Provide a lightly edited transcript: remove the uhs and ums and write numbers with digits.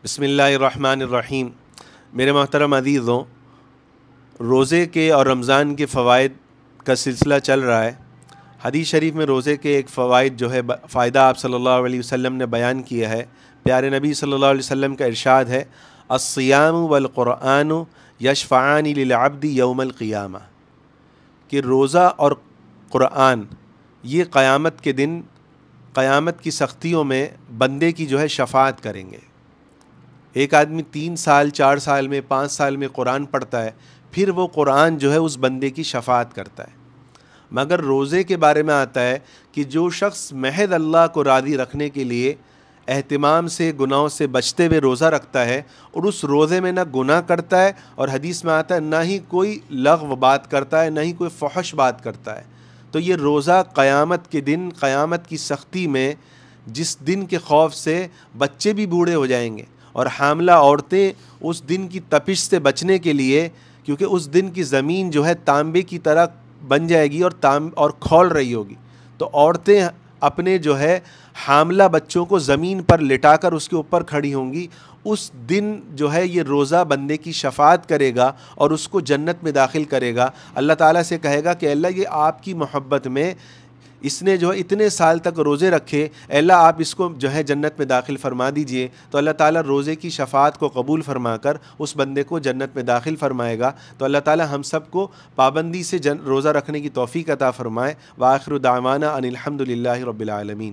بسم اللہ الرحمن الرحیم۔ میرے محترم عزیزوں، روزے کے اور رمضان کے فوائد کا سلسلہ چل رہا ہے۔ حدیث شریف میں روزے کے ایک فائدہ آپ صلی اللہ علیہ وسلم نے بیان کیا ہے۔ پیارے نبی صلی اللہ علیہ وسلم کا ارشاد ہے، الصیام والقرآن یشفعان للعبد یوم القیامہ، کہ روزہ اور قرآن یہ قیامت کے دن، قیامت کی سختیوں میں بندے کی شفاعت کریں گے۔ ایک آدمی 3 سال 4 سال میں 5 سال میں قرآن پڑھتا ہے، پھر وہ قرآن اس بندے کی شفاعت کرتا ہے۔ مگر روزے کے بارے میں آتا ہے کہ جو شخص محض اللہ کو راضی رکھنے کے لیے اہتمام سے گناہوں سے بچتے ہوئے روزہ رکھتا ہے اور اس روزے میں نہ گناہ کرتا ہے، اور حدیث میں آتا ہے نہ ہی کوئی لغو بات کرتا ہے، نہ ہی کوئی فحش بات کرتا ہے، تو یہ روزہ قیامت کے دن، قیامت کی سختی میں، جس دن کے خوف سے بچے بھی بوڑھے ہو جائیں گے اور حاملہ عورتیں اس دن کی تپش سے بچنے کے لیے، کیونکہ اس دن کی زمین تانبے کی طرح بن جائے گی اور کھول رہی ہوگی، تو عورتیں اپنے حاملہ بچوں کو زمین پر لٹا کر اس کے اوپر کھڑی ہوں گی۔ اس دن یہ روزہ بندے کی شفاعت کرے گا اور اس کو جنت میں داخل کرے گا۔ اللہ تعالیٰ سے کہے گا کہ اللہ، یہ آپ کی محبت میں اس نے اتنے سال تک روزے رکھے، اے اللہ آپ اس کو جنت میں داخل فرما دیجئے۔ تو اللہ تعالیٰ روزے کی شفاعت کو قبول فرما کر اس بندے کو جنت میں داخل فرمائے گا۔ تو اللہ تعالیٰ ہم سب کو پابندی سے روزہ رکھنے کی توفیق عطا فرمائے۔ وآخر دعوانا ان الحمد للہ رب العالمین۔